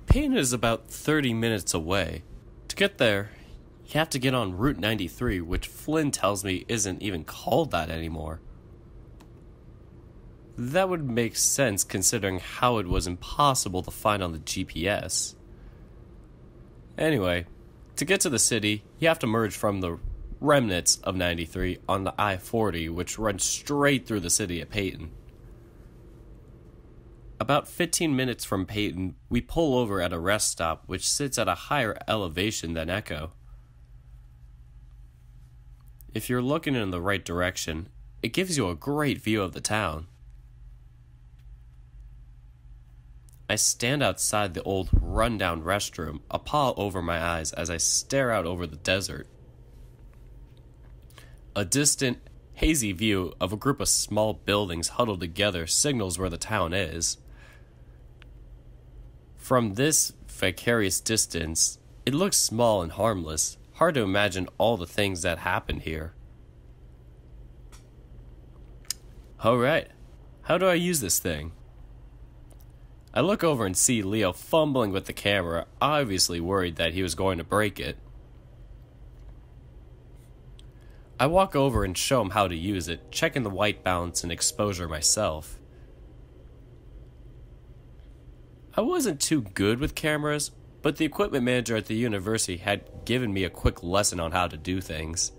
Payton is about 30 minutes away. To get there, you have to get on Route 93, which Flynn tells me isn't even called that anymore. That would make sense considering how it was impossible to find on the GPS. Anyway, to get to the city, you have to merge from the remnants of 93 on the I-40, which runs straight through the city of Payton. About 15 minutes from Payton, we pull over at a rest stop which sits at a higher elevation than Echo. If you're looking in the right direction, it gives you a great view of the town. I stand outside the old rundown restroom, a paw over my eyes as I stare out over the desert. A distant, hazy view of a group of small buildings huddled together signals where the town is. From this vicarious distance, it looks small and harmless, hard to imagine all the things that happen here. Alright, how do I use this thing? I look over and see Leo fumbling with the camera, obviously worried that he was going to break it. I walk over and show him how to use it, checking the white balance and exposure myself. I wasn't too good with cameras, but the equipment manager at the university had given me a quick lesson on how to do things.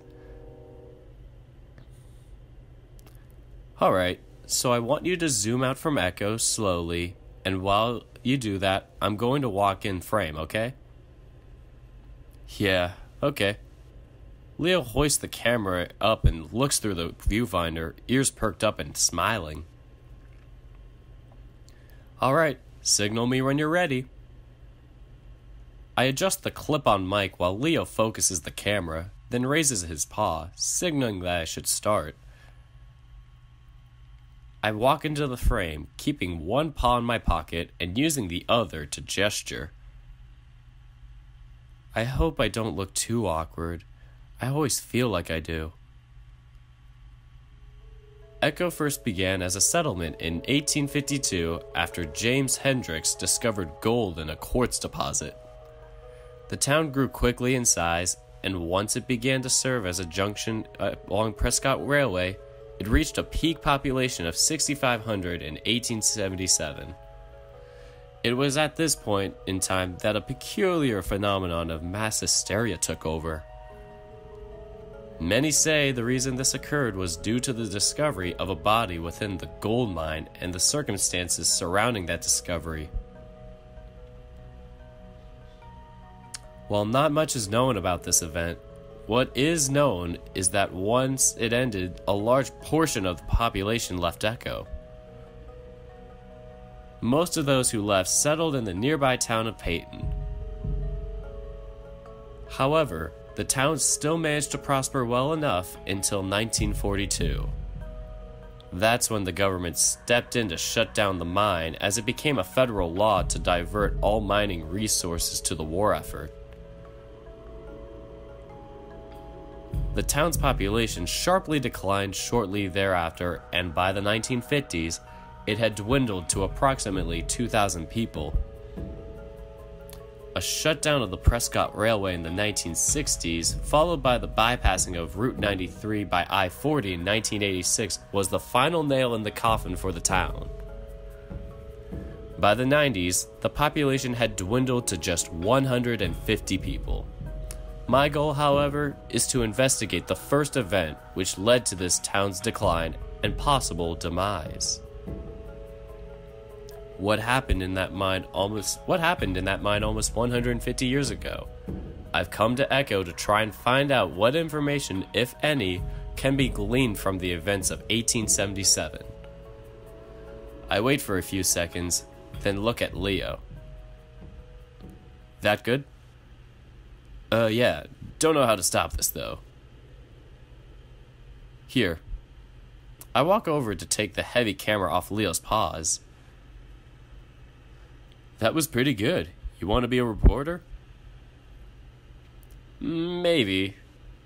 Alright, so I want you to zoom out from Echo slowly, and while you do that, I'm going to walk in frame, okay? Yeah, okay. Leo hoists the camera up and looks through the viewfinder, ears perked up and smiling. Alright, signal me when you're ready. I adjust the clip-on mic while Leo focuses the camera, then raises his paw, signaling that I should start. I walk into the frame, keeping one paw in my pocket and using the other to gesture. I hope I don't look too awkward. I always feel like I do. Echo first began as a settlement in 1852 after James Hendricks discovered gold in a quartz deposit. The town grew quickly in size, and once it began to serve as a junction along Prescott Railway, it reached a peak population of 6,500 in 1877. It was at this point in time that a peculiar phenomenon of mass hysteria took over. Many say the reason this occurred was due to the discovery of a body within the gold mine and the circumstances surrounding that discovery. While not much is known about this event, what is known is that once it ended, a large portion of the population left Echo. Most of those who left settled in the nearby town of Payton. However, the town still managed to prosper well enough until 1942. That's when the government stepped in to shut down the mine, as it became a federal law to divert all mining resources to the war effort. The town's population sharply declined shortly thereafter, and by the 1950s, it had dwindled to approximately 2,000 people. A shutdown of the Prescott Railway in the 1960s, followed by the bypassing of Route 93 by I-40 in 1986, was the final nail in the coffin for the town. By the 90s, the population had dwindled to just 150 people. My goal, however, is to investigate the first event which led to this town's decline and possible demise. What happened in that mine almost 150 years ago? I've come to Echo to try and find out what information, if any, can be gleaned from the events of 1877. I wait for a few seconds, then look at Leo. That good? Yeah, don't know how to stop this though. Here. I walk over to take the heavy camera off Leo's paws. That was pretty good. You want to be a reporter? Maybe.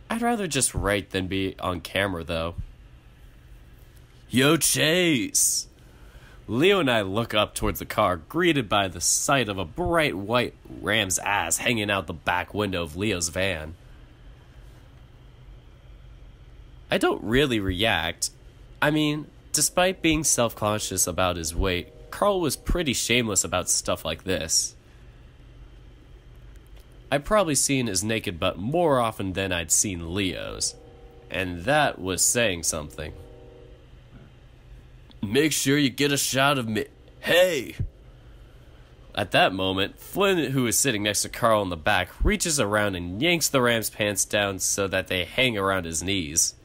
I'd rather just write than be on camera though. Yo, Chase! Leo and I look up towards the car, greeted by the sight of a bright white ram's ass hanging out the back window of Leo's van. I don't really react. I mean, despite being self-conscious about his weight, Carl was pretty shameless about stuff like this. I'd probably seen his naked butt more often than I'd seen Leo's, and that was saying something. Make sure you get a shot of me. Hey! At that moment, Flynn, who is sitting next to Carl in the back, reaches around and yanks the ram's pants down so that they hang around his knees.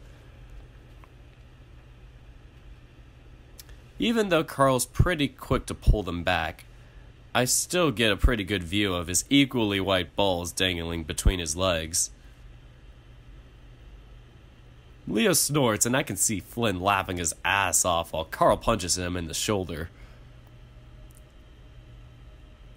Even though Carl's pretty quick to pull them back, I still get a pretty good view of his equally white balls dangling between his legs. Leo snorts, and I can see Flynn laughing his ass off while Carl punches him in the shoulder.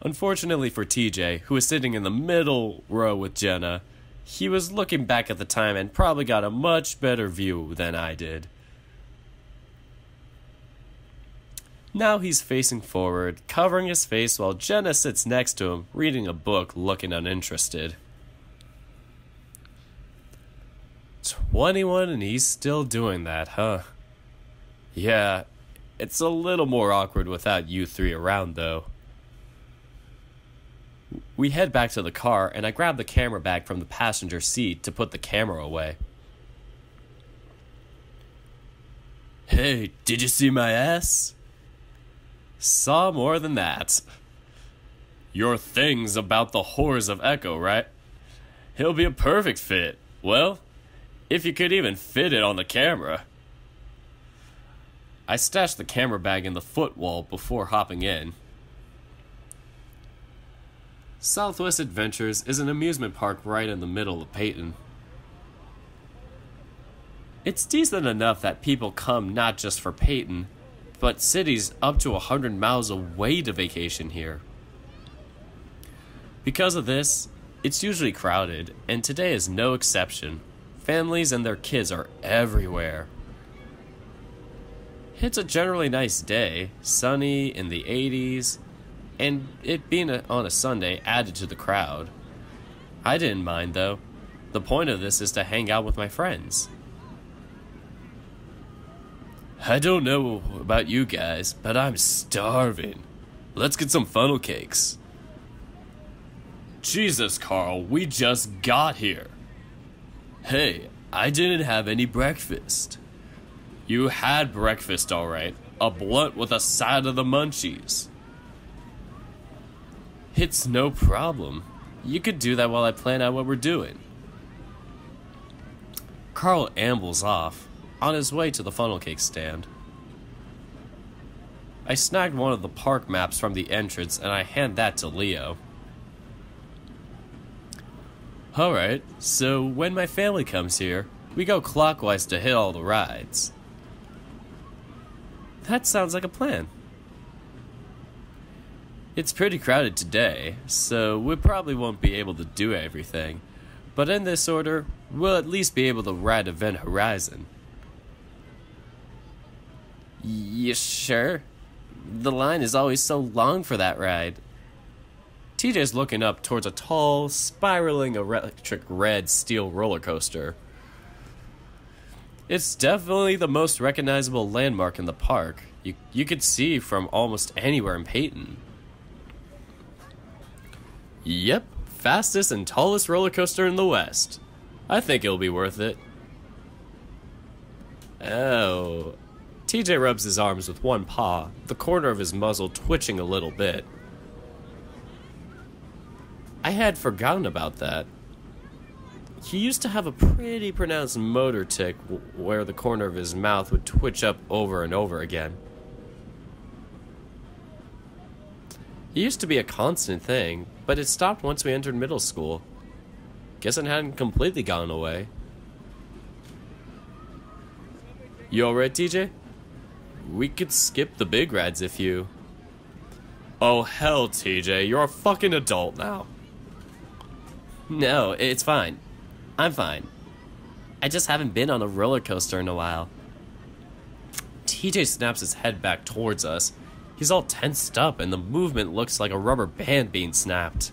Unfortunately for TJ, who was sitting in the middle row with Jenna, he was looking back at the time and probably got a much better view than I did. Now he's facing forward, covering his face while Jenna sits next to him, reading a book, looking uninterested. 21 and he's still doing that, huh? Yeah, it's a little more awkward without you three around, though. We head back to the car, and I grab the camera bag from the passenger seat to put the camera away. Hey, did you see my ass? Saw more than that. Your thing's about the whores of Echo, right? He'll be a perfect fit. Well, if you could even fit it on the camera. I stashed the camera bag in the footwall before hopping in. Southwest Adventures is an amusement park right in the middle of Peyton. It's decent enough that people come not just for Peyton, but cities up to 100 miles away to vacation here. Because of this, it's usually crowded, and today is no exception. Families and their kids are everywhere. It's a generally nice day, sunny in the 80s, and it being on a Sunday added to the crowd. I didn't mind though. The point of this is to hang out with my friends. I don't know about you guys, but I'm starving. Let's get some funnel cakes. Jesus, Carl, we just got here. Hey, I didn't have any breakfast. You had breakfast, all right. A blunt with a side of the munchies. It's no problem. You could do that while I plan out what we're doing. Carl ambles off, on his way to the funnel cake stand. I snagged one of the park maps from the entrance and I hand that to Leo. Alright, so when my family comes here, we go clockwise to hit all the rides. That sounds like a plan. It's pretty crowded today, so we probably won't be able to do everything. But in this order, we'll at least be able to ride Event Horizon. You sure? The line is always so long for that ride. TJ's looking up towards a tall, spiraling electric red steel roller coaster. It's definitely the most recognizable landmark in the park. You could see from almost anywhere in Peyton. Yep, fastest and tallest roller coaster in the West. I think it'll be worth it. Oh. TJ rubs his arms with one paw, the corner of his muzzle twitching a little bit. I had forgotten about that. He used to have a pretty pronounced motor tic where the corner of his mouth would twitch up over and over again. It used to be a constant thing, but it stopped once we entered middle school. Guess it hadn't completely gone away. You alright, TJ? We could skip the big rides if you... Oh hell, TJ, you're a fucking adult now. No, it's fine. I'm fine. I just haven't been on a roller coaster in a while. TJ snaps his head back towards us, He's all tensed up and the movement looks like a rubber band being snapped.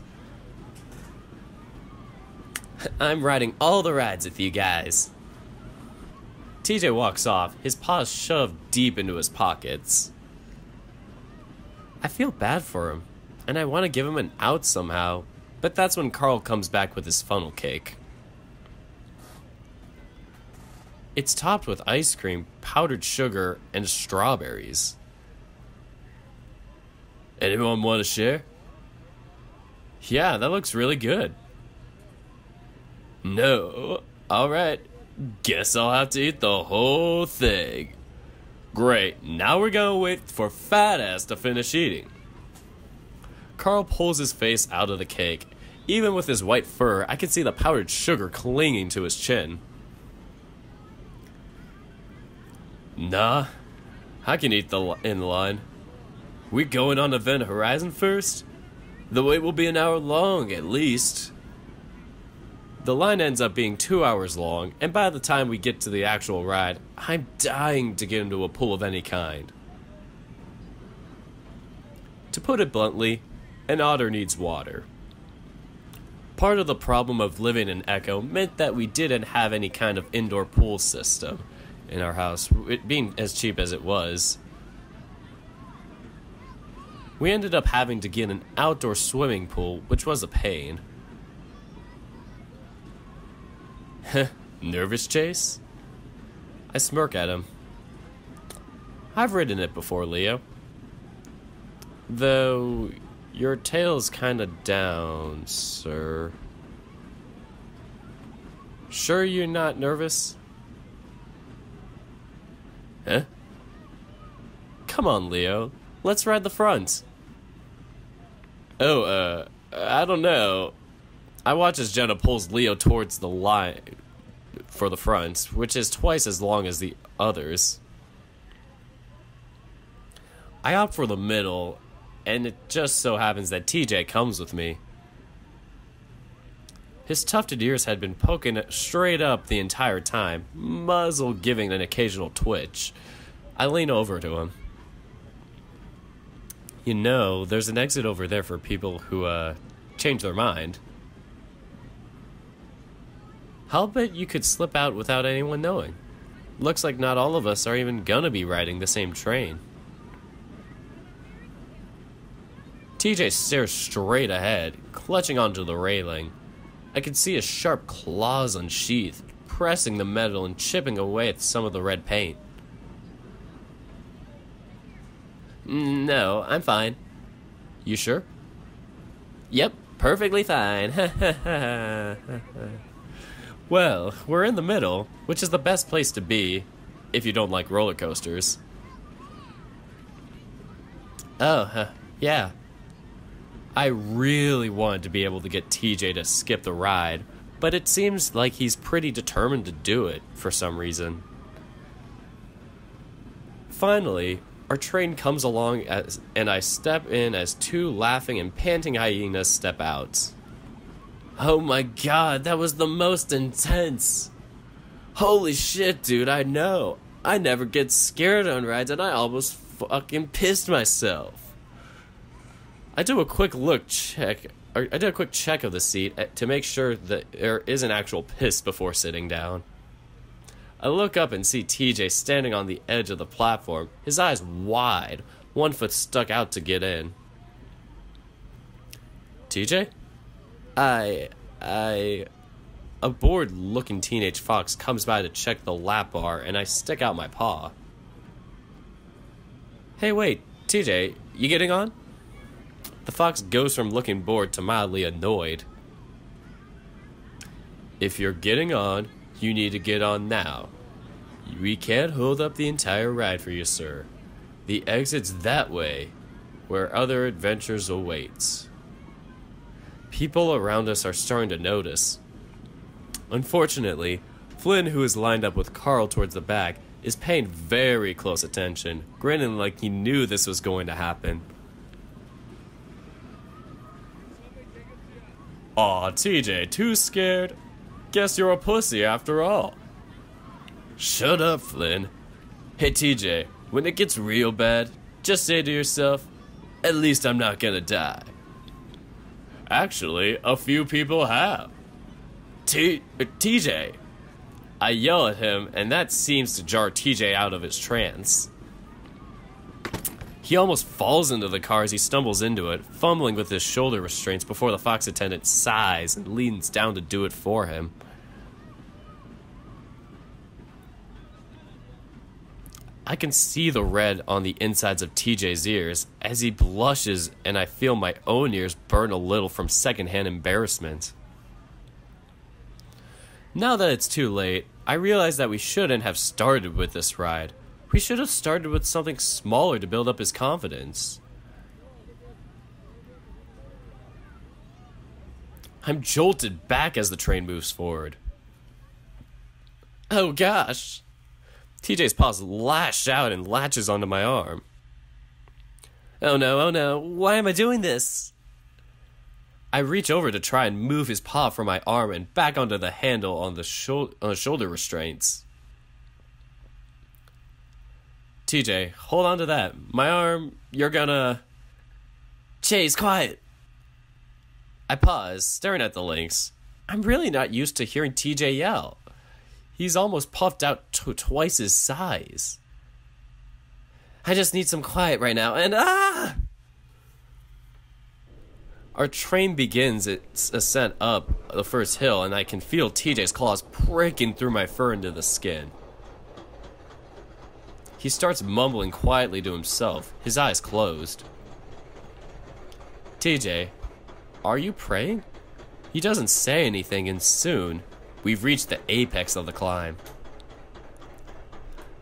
I'm riding all the rides with you guys. TJ walks off, his paws shoved deep into his pockets. I feel bad for him, and I want to give him an out somehow, but that's when Carl comes back with his funnel cake. It's topped with ice cream, powdered sugar, and strawberries. Anyone want to share? Yeah, that looks really good. No. Alright. Guess I'll have to eat the whole thing. Great, now we're gonna wait for Fat Ass to finish eating. Carl pulls his face out of the cake. Even with his white fur, I can see the powdered sugar clinging to his chin. Nah, I can eat in line. We going on Event Horizon first? The wait will be an hour long, at least. The line ends up being 2 hours long, and by the time we get to the actual ride, I'm dying to get into a pool of any kind. To put it bluntly, an otter needs water. Part of the problem of living in Echo meant that we didn't have any kind of indoor pool system in our house, it being as cheap as it was. We ended up having to get an outdoor swimming pool, which was a pain. Nervous, Chase? I smirk at him. I've ridden it before, Leo. Though, your tail's kinda down, sir. Sure you're not nervous? Huh? Come on, Leo. Let's ride the front. Oh, I don't know. I watch as Jenna pulls Leo towards the line for the front, which is twice as long as the others. I opt for the middle, and it just so happens that TJ comes with me. His tufted ears had been poking straight up the entire time, muzzle giving an occasional twitch. I lean over to him. You know, there's an exit over there for people who, change their mind. I'll bet you could slip out without anyone knowing. Looks like not all of us are even gonna be riding the same train. TJ stares straight ahead, clutching onto the railing. I could see his sharp claws unsheathed, pressing the metal and chipping away at some of the red paint. No, I'm fine. You sure? Yep, perfectly fine. Well, we're in the middle, which is the best place to be, if you don't like roller coasters. Oh, yeah. I really wanted to be able to get TJ to skip the ride, but it seems like he's pretty determined to do it for some reason. Finally, our train comes along and I step in as two laughing and panting hyenas step out. Oh my god, that was the most intense. Holy shit, dude, I know. I never get scared on rides and I almost fucking pissed myself. I did a quick check of the seat to make sure that there isn't actual piss before sitting down. I look up and see TJ standing on the edge of the platform, his eyes wide, one foot stuck out to get in. TJ? A bored-looking teenage fox comes by to check the lap bar, and I stick out my paw. Hey, wait, TJ, you getting on? The fox goes from looking bored to mildly annoyed. If you're getting on, you need to get on now. We can't hold up the entire ride for you, sir. The exit's that way, where other adventures await. People around us are starting to notice. Unfortunately, Flynn, who is lined up with Carl towards the back, is paying very close attention, grinning like he knew this was going to happen. Aw, TJ, too scared? Guess you're a pussy after all. Shut up, Flynn. Hey, TJ, when it gets real bad, Just say to yourself, at least I'm not gonna die. Actually, a few people have. TJ. I yell at him, and that seems to jar TJ out of his trance. He almost falls into the car as he stumbles into it, fumbling with his shoulder restraints before the Fox attendant sighs and leans down to do it for him. I can see the red on the insides of TJ's ears as he blushes, and I feel my own ears burn a little from secondhand embarrassment. Now that it's too late, I realize that we shouldn't have started with this ride. We should have started with something smaller to build up his confidence. I'm jolted back as the train moves forward. Oh gosh! TJ's paws lash out and latches onto my arm. Oh no, why am I doing this? I reach over to try and move his paw from my arm and back onto the handle on the shoulder restraints. TJ, hold on to that. My arm, you're gonna... Chase, quiet! I pause, staring at the lynx. I'm really not used to hearing TJ yell. He's almost puffed out to twice his size. I just need some quiet right now, and Our train begins its ascent up the first hill, and I can feel TJ's claws breaking through my fur into the skin. He starts mumbling quietly to himself, his eyes closed. TJ, are you praying? He doesn't say anything, and soon, we've reached the apex of the climb.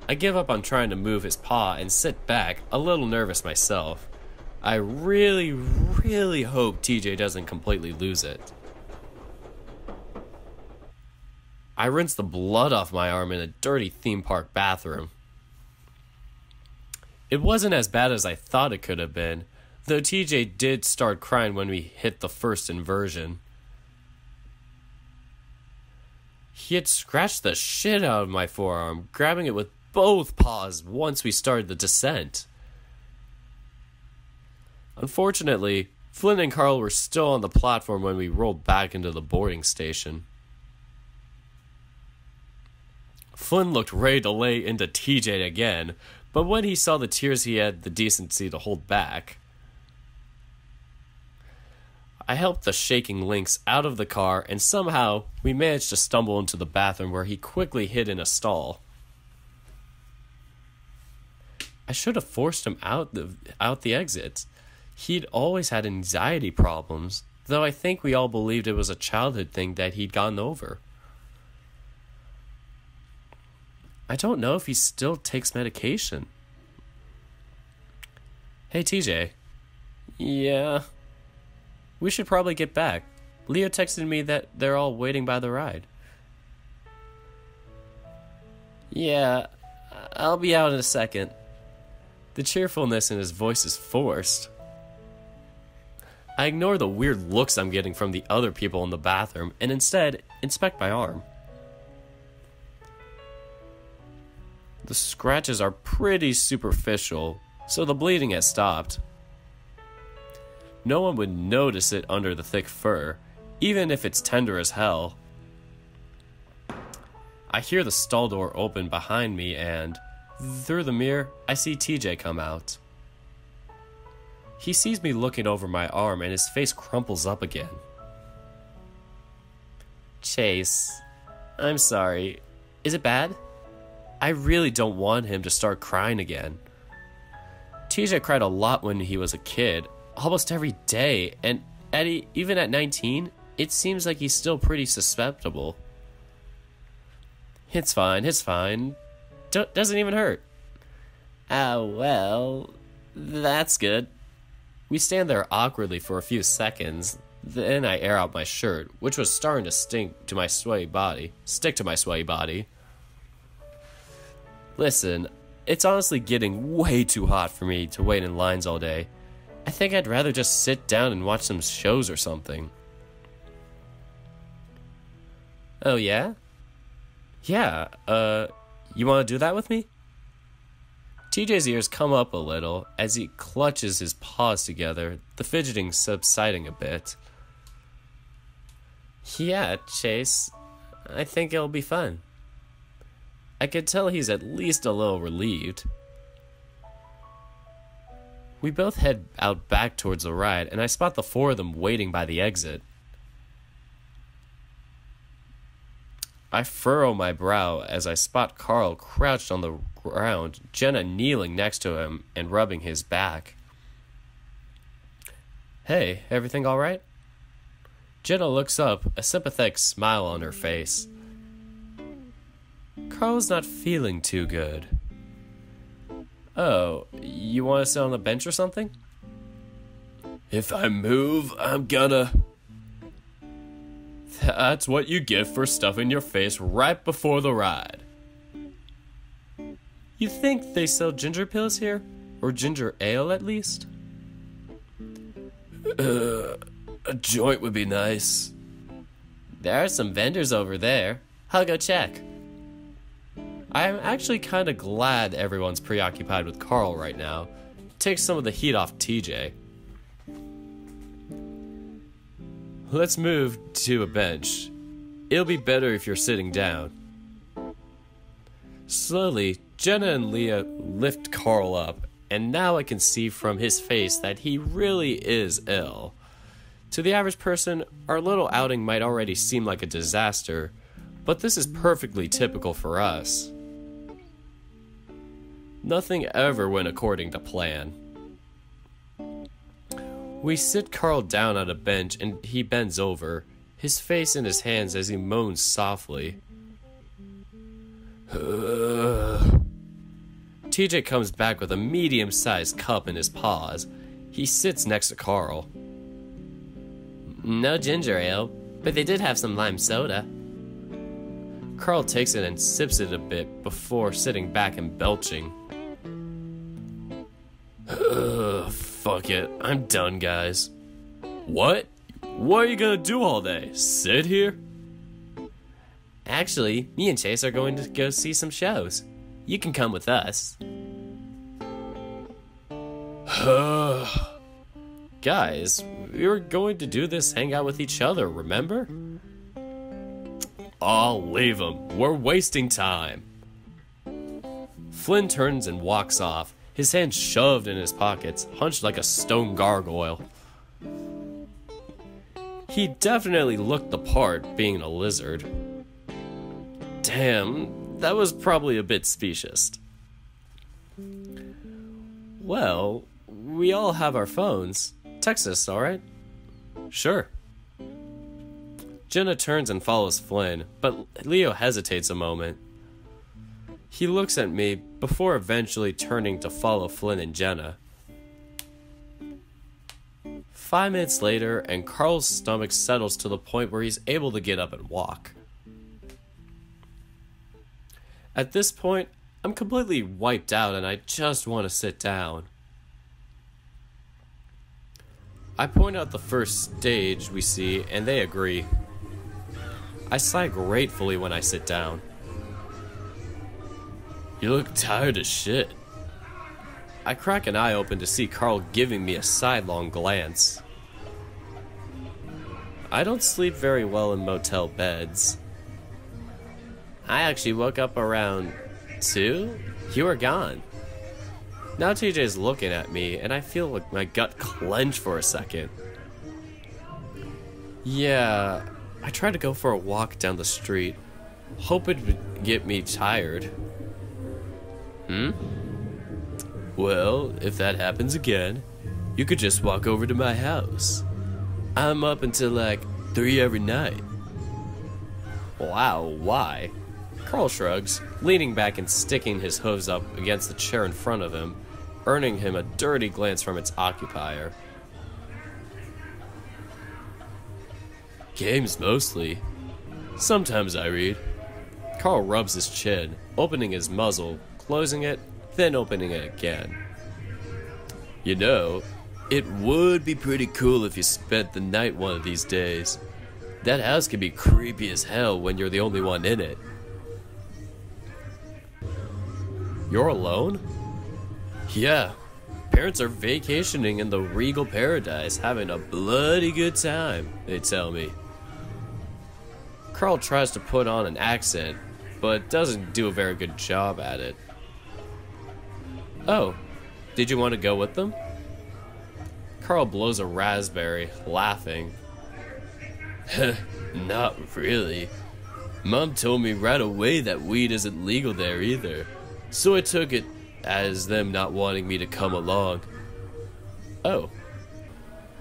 I give up on trying to move his paw and sit back, a little nervous myself. I really hope TJ doesn't completely lose it. I rinse the blood off my arm in a dirty theme park bathroom. It wasn't as bad as I thought it could have been, though TJ did start crying when we hit the first inversion. He had scratched the shit out of my forearm, grabbing it with both paws once we started the descent. Unfortunately, Flynn and Carl were still on the platform when we rolled back into the boarding station. Flynn looked ready to lay into TJ again, but when he saw the tears, he had the decency to hold back. I helped the shaking lynx out of the car, and somehow we managed to stumble into the bathroom where he quickly hid in a stall. I should have forced him out the exit. He'd always had anxiety problems, though I think we all believed it was a childhood thing that he'd gotten over. I don't know if he still takes medication. Hey, TJ. Yeah. We should probably get back. Leo texted me that they're all waiting by the ride. Yeah, I'll be out in a second. The cheerfulness in his voice is forced. I ignore the weird looks I'm getting from the other people in the bathroom and instead inspect my arm. The scratches are pretty superficial, so the bleeding has stopped. No one would notice it under the thick fur, even if it's tender as hell. I hear the stall door open behind me and, through the mirror, I see TJ come out. He sees me looking over my arm and his face crumples up again. Chase, I'm sorry. Is it bad? I really don't want him to start crying again. TJ cried a lot when he was a kid, almost every day, and even at 19, it seems like he's still pretty susceptible. It's fine. Doesn't even hurt. Oh, well, that's good. We stand there awkwardly for a few seconds, then I air out my shirt, which was starting to stick to my sweaty body. Listen, it's honestly getting way too hot for me to wait in lines all day. I think I'd rather just sit down and watch some shows or something. Oh, yeah? Yeah, you want to do that with me? TJ's ears come up a little as he clutches his paws together, the fidgeting subsiding a bit. Yeah, Chase, I think it'll be fun. I could tell he's at least a little relieved. We both head out back towards the ride, and I spot the four of them waiting by the exit. I furrow my brow as I spot Carl crouched on the ground, Jenna kneeling next to him and rubbing his back. Hey, everything all right? Jenna looks up, a sympathetic smile on her face. Carl's not feeling too good. Oh, you want to sit on the bench or something? If I move, I'm gonna... That's what you get for stuffing your face right before the ride. You think they sell ginger pills here? Or ginger ale at least? A joint would be nice. There are some vendors over there. I'll go check. I'm actually kind of glad everyone's preoccupied with Carl right now. Take some of the heat off TJ. Let's move to a bench. It'll be better if you're sitting down. Slowly, Jenna and Leah lift Carl up, and now I can see from his face that he really is ill. To the average person, our little outing might already seem like a disaster, but this is perfectly typical for us. Nothing ever went according to plan. We sit Carl down on a bench and he bends over, his face in his hands as he moans softly. TJ comes back with a medium-sized cup in his paws. He sits next to Carl. No ginger ale, but they did have some lime soda. Carl takes it and sips it a bit before sitting back and belching. Fuck it, I'm done, guys. What? What are you gonna do all day? Sit here? Actually, me and Chase are going to go see some shows. You can come with us. Guys, we were going to do this hang out with each other, remember? I'll leave him. We're wasting time. Flynn turns and walks off, his hands shoved in his pockets, hunched like a stone gargoyle. He definitely looked the part, being a lizard. Damn, that was probably a bit specious. Well, we all have our phones. Text us, alright? Sure. Jenna turns and follows Flynn, but Leo hesitates a moment. He looks at me before eventually turning to follow Flynn and Jenna. 5 minutes later, and Carl's stomach settles to the point where he's able to get up and walk. At this point, I'm completely wiped out and I just want to sit down. I point out the first stage we see and they agree. I sigh gratefully when I sit down. You look tired as shit. I crack an eye open to see Carl giving me a sidelong glance. I don't sleep very well in motel beds. I actually woke up around 2. You were gone. Now TJ's looking at me and I feel like my gut clench for a second. Yeah, I tried to go for a walk down the street, hope it would get me tired. Well, if that happens again, you could just walk over to my house. I'm up until like 3 every night. Wow, why? Carl shrugs, leaning back and sticking his hooves up against the chair in front of him, earning him a dirty glance from its occupier. Games mostly. Sometimes I read. Carl rubs his chin, opening his muzzle, closing it, then opening it again. You know, it would be pretty cool if you spent the night one of these days. That house can be creepy as hell when you're the only one in it. You're alone? Yeah, parents are vacationing in the regal paradise, having a bloody good time, they tell me. Carl tries to put on an accent, but doesn't do a very good job at it. Oh, did you want to go with them? Carl blows a raspberry, laughing. Not really. Mom told me right away that weed isn't legal there either, so I took it as them not wanting me to come along. Oh.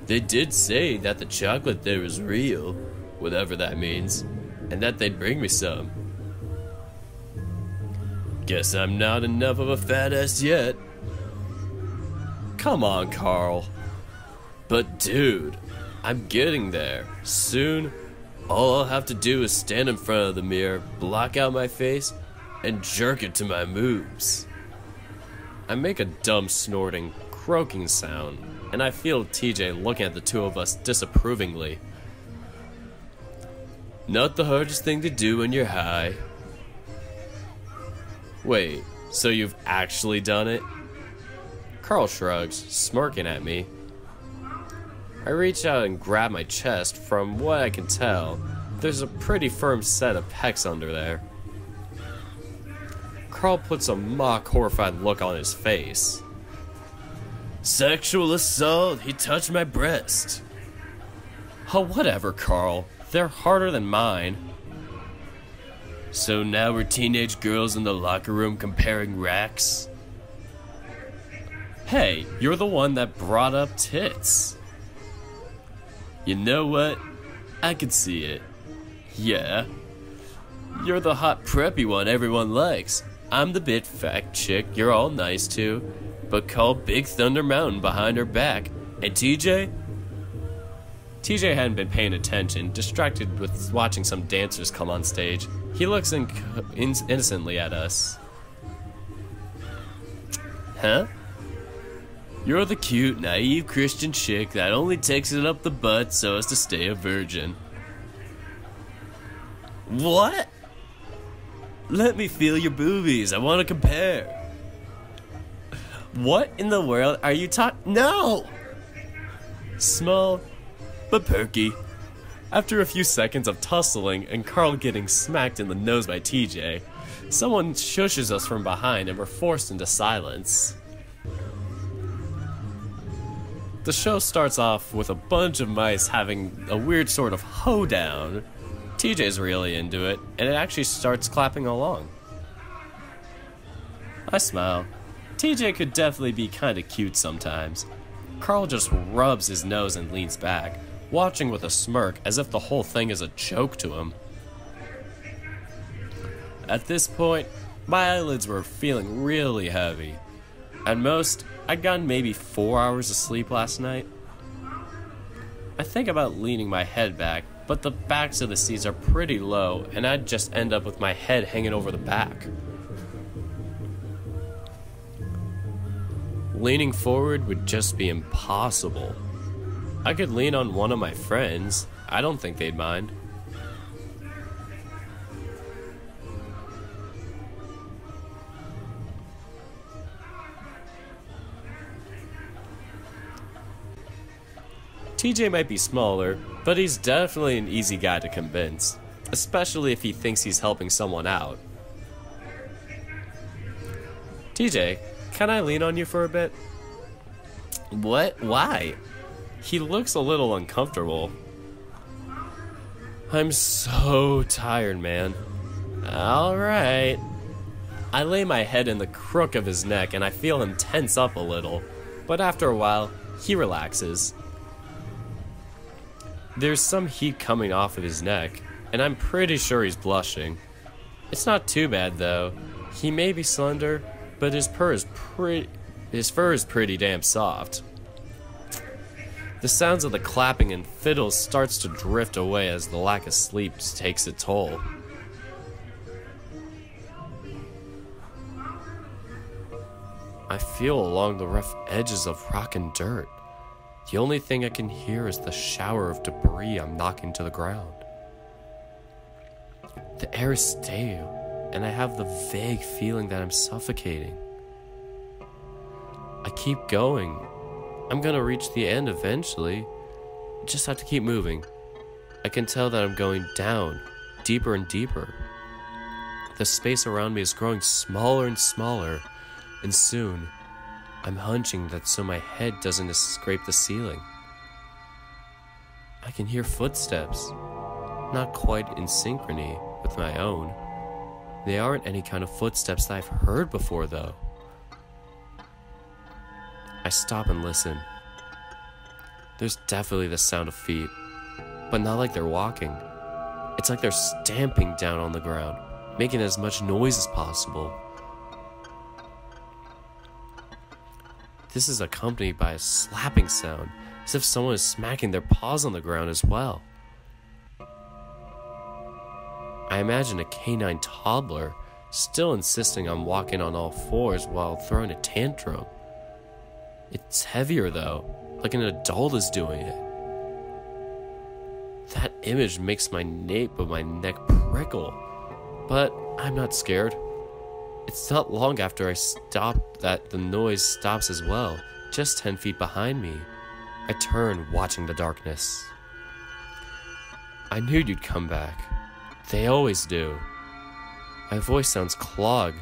They did say that the chocolate there is real, whatever that means, and that they'd bring me some. Guess I'm not enough of a fat ass yet. Come on, Carl. But dude, I'm getting there. Soon, all I'll have to do is stand in front of the mirror, block out my face, and jerk it to my moves. I make a dumb snorting, croaking sound, and I feel TJ looking at the two of us disapprovingly. Not the hardest thing to do when you're high. Wait, so you've actually done it? Carl shrugs, smirking at me. I reach out and grab my chest. From what I can tell, there's a pretty firm set of pecs under there. Carl puts a mock horrified look on his face. Sexual assault, he touched my breast. Oh, whatever, Carl. They're harder than mine. So now we're teenage girls in the locker room comparing racks? Hey, you're the one that brought up tits. You know what? I can see it. Yeah. You're the hot preppy one everyone likes. I'm the bit fat chick you're all nice to, but call Big Thunder Mountain behind her back. And TJ? TJ hadn't been paying attention, distracted with watching some dancers come on stage. He looks innocently at us. Huh? You're the cute, naive Christian chick that only takes it up the butt so as to stay a virgin. What? Let me feel your boobies. I want to compare. What in the world are you talking? No! Small, but perky. After a few seconds of tussling and Carl getting smacked in the nose by TJ, someone shushes us from behind and we're forced into silence. The show starts off with a bunch of mice having a weird sort of hoedown. TJ's really into it, and it actually starts clapping along. I smile. TJ could definitely be kinda cute sometimes. Carl just rubs his nose and leans back, watching with a smirk as if the whole thing is a joke to him. At this point, my eyelids were feeling really heavy. At most, I'd gotten maybe 4 hours of sleep last night. I think about leaning my head back, but the backs of the seats are pretty low, and I'd just end up with my head hanging over the back. Leaning forward would just be impossible. I could lean on one of my friends. I don't think they'd mind. TJ might be smaller, but he's definitely an easy guy to convince, especially if he thinks he's helping someone out. TJ, can I lean on you for a bit? What? Why? He looks a little uncomfortable. I'm so tired, man. Alright. I lay my head in the crook of his neck and I feel him tense up a little, but after a while, he relaxes. There's some heat coming off of his neck, and I'm pretty sure he's blushing. It's not too bad though. He may be slender, but his fur is pretty damn soft. The sounds of the clapping and fiddles starts to drift away as the lack of sleep takes its toll. I feel along the rough edges of rock and dirt. The only thing I can hear is the shower of debris I'm knocking to the ground. The air is stale, and I have the vague feeling that I'm suffocating. I keep going. I'm gonna reach the end eventually. Just have to keep moving. I can tell that I'm going down, deeper and deeper. The space around me is growing smaller and smaller, and soon, I'm hunching that so my head doesn't scrape the ceiling. I can hear footsteps, not quite in synchrony with my own. They aren't any kind of footsteps that I've heard before, though. I stop and listen. There's definitely the sound of feet, but not like they're walking. It's like they're stamping down on the ground, making as much noise as possible. This is accompanied by a slapping sound, as if someone is smacking their paws on the ground as well. I imagine a canine toddler still insisting on walking on all fours while throwing a tantrum. It's heavier though, like an adult is doing it. That image makes my nape of my neck prickle, but I'm not scared. It's not long after I stop that the noise stops as well, just 10 feet behind me. I turn, watching the darkness. I knew you'd come back. They always do. My voice sounds clogged,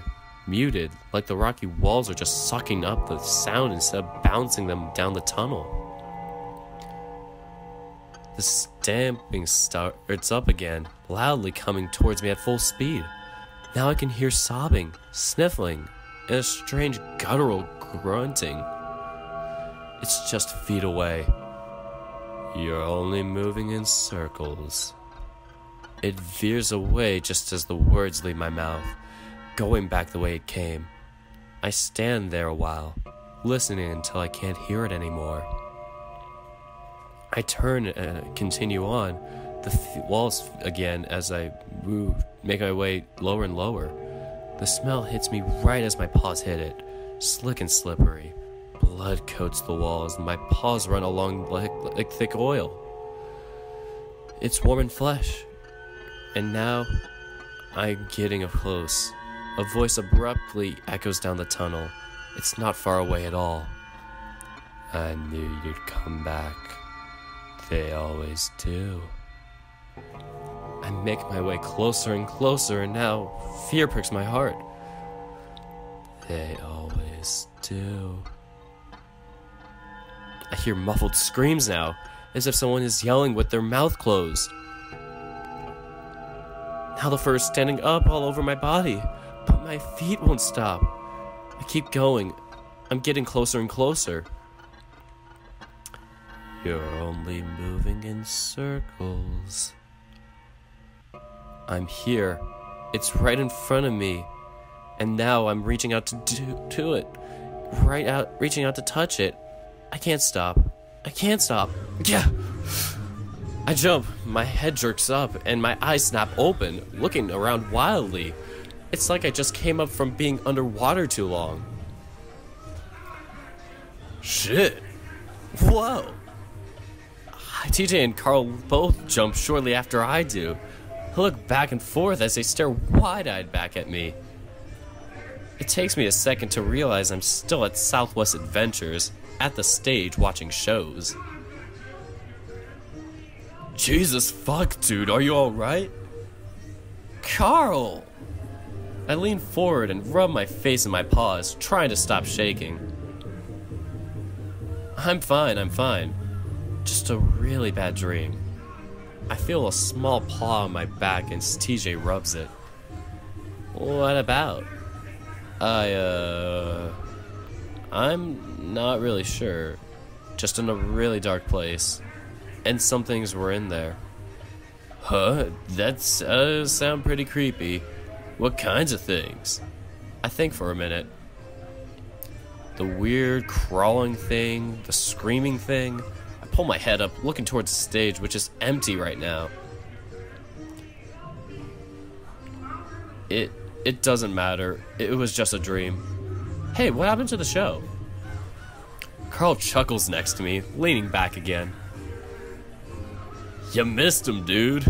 muted, like the rocky walls are just sucking up the sound instead of bouncing them down the tunnel. The stamping starts up again, loudly coming towards me at full speed. Now I can hear sobbing, sniffling, and a strange guttural grunting. It's just feet away. You're only moving in circles. It veers away just as the words leave my mouth, going back the way it came. I stand there a while, listening until I can't hear it anymore. I turn and continue on the walls again as I make my way lower and lower. The smell hits me right as my paws hit it, slick and slippery. Blood coats the walls and my paws run along like thick oil. It's warm and flesh. And now, I'm getting up close. A voice abruptly echoes down the tunnel. It's not far away at all. I knew you'd come back. They always do. I make my way closer and closer, and now fear pricks my heart. They always do. I hear muffled screams now, as if someone is yelling with their mouth closed. Now the fur is standing up all over my body, but my feet won't stop. I keep going. I'm getting closer and closer. You're only moving in circles. I'm here. It's right in front of me. And now I'm reaching out to it. Reaching out to touch it. I can't stop. I can't stop. Yeah! I jump, my head jerks up, and my eyes snap open, looking around wildly. It's like I just came up from being underwater too long. Shit. Whoa. TJ and Carl both jump shortly after I do. I look back and forth as they stare wide-eyed back at me. It takes me a second to realize I'm still at Southwest Adventures, at the stage watching shows. Jesus fuck, dude, are you alright? Carl! I lean forward and rub my face in my paws, trying to stop shaking. I'm fine. Just a really bad dream. I feel a small paw on my back and TJ rubs it. What about? I'm not really sure. Just in a really dark place. And some things were in there. Huh? That sound pretty creepy. What kinds of things? I think for a minute. The weird crawling thing, the screaming thing. I pull my head up, looking towards the stage, which is empty right now. It doesn't matter. It was just a dream. Hey, what happened to the show? Carl chuckles next to me, leaning back again. You missed him, dude.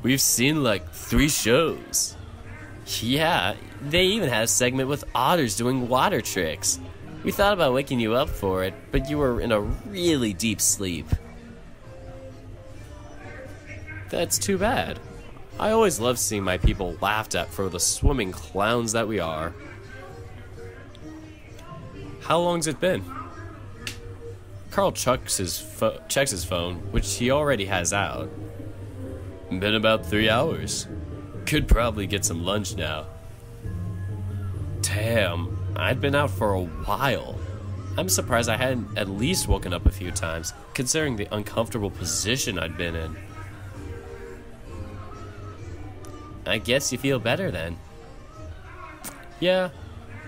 We've seen like 3 shows. Yeah, they even had a segment with otters doing water tricks. We thought about waking you up for it, but you were in a really deep sleep. That's too bad. I always love seeing my people laughed at for the swimming clowns that we are. How long's it been? Carl checks his phone, which he already has out. Been about 3 hours. Could probably get some lunch now. Damn, I'd been out for a while. I'm surprised I hadn't at least woken up a few times, considering the uncomfortable position I'd been in. I guess you feel better then. Yeah.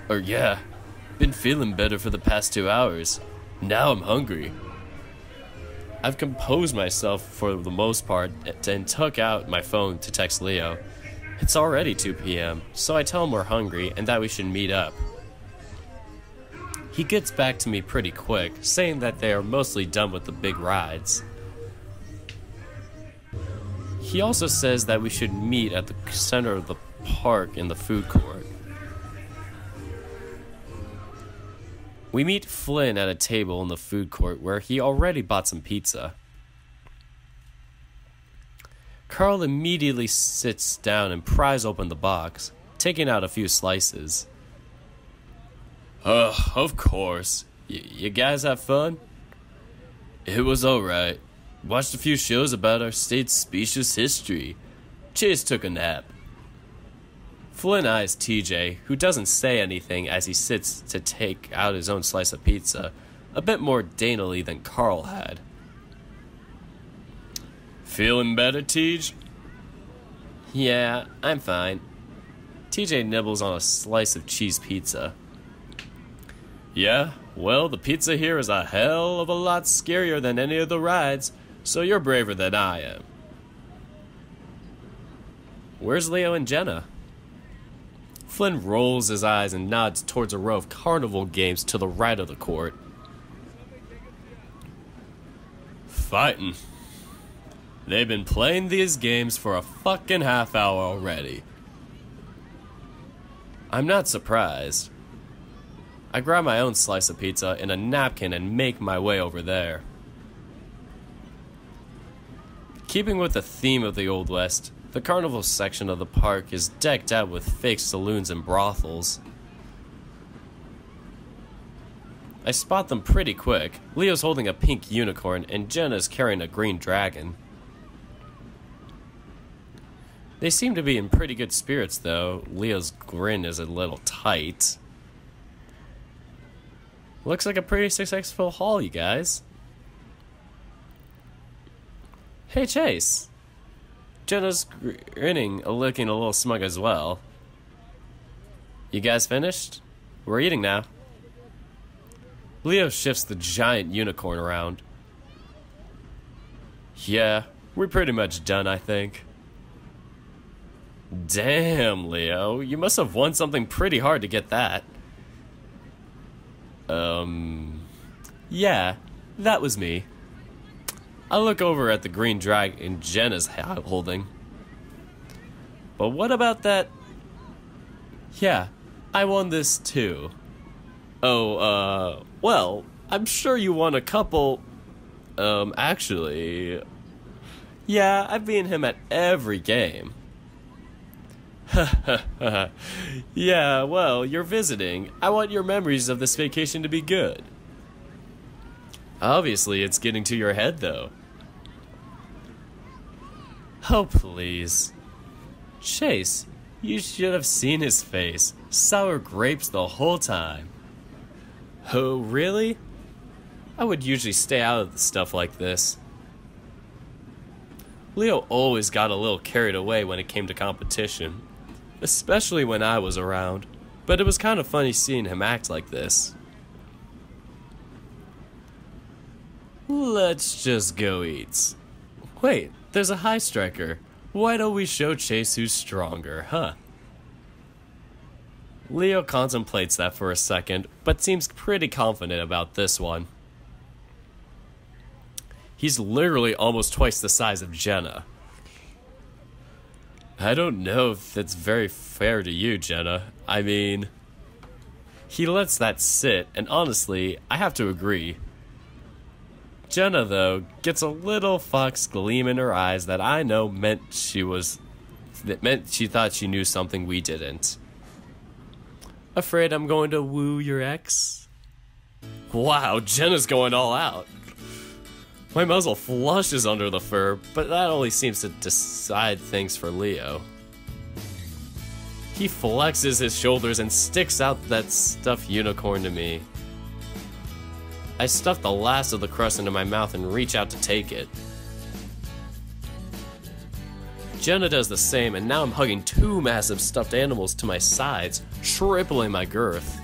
Been feeling better for the past 2 hours. Now I'm hungry. I've composed myself for the most part and took out my phone to text Leo. It's already 2 p.m., so I tell him we're hungry and that we should meet up. He gets back to me pretty quick, saying that they are mostly done with the big rides. He also says that we should meet at the center of the park in the food court. We meet Flynn at a table in the food court where he already bought some pizza. Carl immediately sits down and pries open the box, taking out a few slices. Of course. You guys have fun? It was alright. Watched a few shows about our state's specious history. Chase took a nap. Flynn eyes TJ, who doesn't say anything as he sits to take out his own slice of pizza, a bit more daintily than Carl had. Feeling better, Tej? Yeah, I'm fine. TJ nibbles on a slice of cheese pizza. Yeah, well, the pizza here is a hell of a lot scarier than any of the rides, so you're braver than I am. Where's Leo and Jenna? Flynn rolls his eyes and nods towards a row of carnival games to the right of the court. Fighting. They've been playing these games for a fucking half hour already. I'm not surprised. I grab my own slice of pizza and a napkin and make my way over there. Keeping with the theme of the Old West, the carnival section of the park is decked out with fake saloons and brothels. I spot them pretty quick. Leo's holding a pink unicorn and Jenna's carrying a green dragon. They seem to be in pretty good spirits though. Leo's grin is a little tight. Looks like a pretty successful haul, you guys. Hey Chase. Jenna's grinning, looking a little smug as well. You guys finished? We're eating now. Leo shifts the giant unicorn around. Yeah, we're pretty much done, I think. Damn, Leo, you must have won something pretty hard to get that. Yeah, that was me. I look over at the green dragon Jenna's holding. But what about that? Yeah, I won this too. Oh, well, I'm sure you won a couple. Actually. Yeah, I've beaten him at every game. Yeah, well, you're visiting. I want your memories of this vacation to be good. Obviously, it's getting to your head, though. Oh, please. Chase, you should have seen his face. Sour grapes the whole time. Oh, really? I would usually stay out of stuff like this. Leo always got a little carried away when it came to competition, especially when I was around, but it was kind of funny seeing him act like this. Let's just go eat. Wait, there's a high striker. Why don't we show Chase who's stronger, huh? Leo contemplates that for a second, but seems pretty confident about this one. He's literally almost twice the size of Jenna. I don't know if that's very fair to you, Jenna. I mean... He lets that sit, and honestly, I have to agree. Jenna, though, gets a little fox gleam in her eyes that I know meant she thought she knew something we didn't. Afraid I'm going to woo your ex? Wow, Jenna's going all out. My muzzle flushes under the fur, but that only seems to decide things for Leo. He flexes his shoulders and sticks out that stuffed unicorn to me. I stuff the last of the crust into my mouth and reach out to take it. Jenna does the same, and now I'm hugging two massive stuffed animals to my sides, tripling my girth.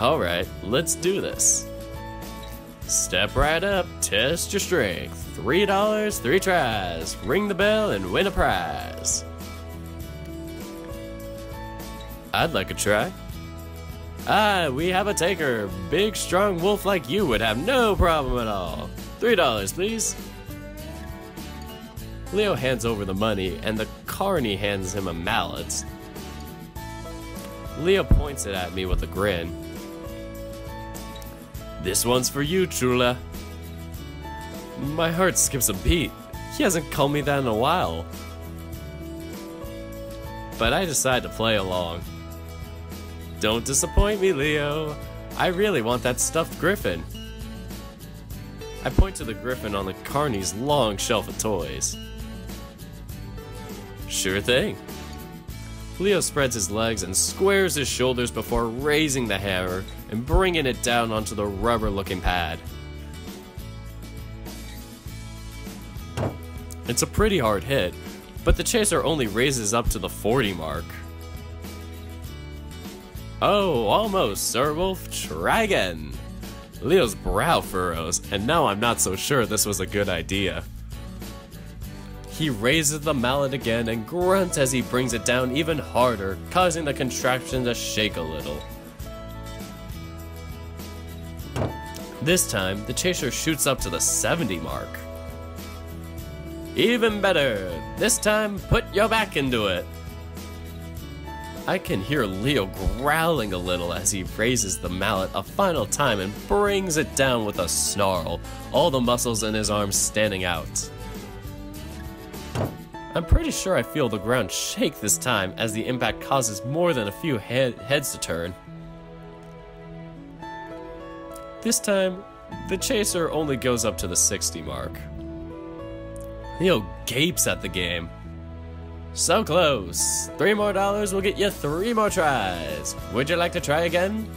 Alright, let's do this. Step right up, test your strength. $3, 3 tries. Ring the bell and win a prize. I'd like a try. Ah, we have a taker. Big, strong wolf like you would have no problem at all. $3, please. Leo hands over the money, and the carny hands him a mallet. Leo points it at me with a grin. This one's for you, Chula. My heart skips a beat. He hasn't called me that in a while. But I decide to play along. Don't disappoint me, Leo. I really want that stuffed griffin. I point to the griffin on the carny's long shelf of toys. Sure thing. Leo spreads his legs and squares his shoulders before raising the hammer and bringing it down onto the rubber-looking pad. It's a pretty hard hit, but the chaser only raises up to the 40 mark. Oh, almost, Sir Wolf. Try again. Leo's brow furrows, and now I'm not so sure this was a good idea. He raises the mallet again and grunts as he brings it down even harder, causing the contraption to shake a little. This time, the chaser shoots up to the 70 mark. Even better! This time, put your back into it! I can hear Leo growling a little as he raises the mallet a final time and brings it down with a snarl, all the muscles in his arms standing out. I'm pretty sure I feel the ground shake this time as the impact causes more than a few heads to turn. This time, the chaser only goes up to the 60 mark. Leo gapes at the game. So close. $3 more will get you 3 more tries. Would you like to try again?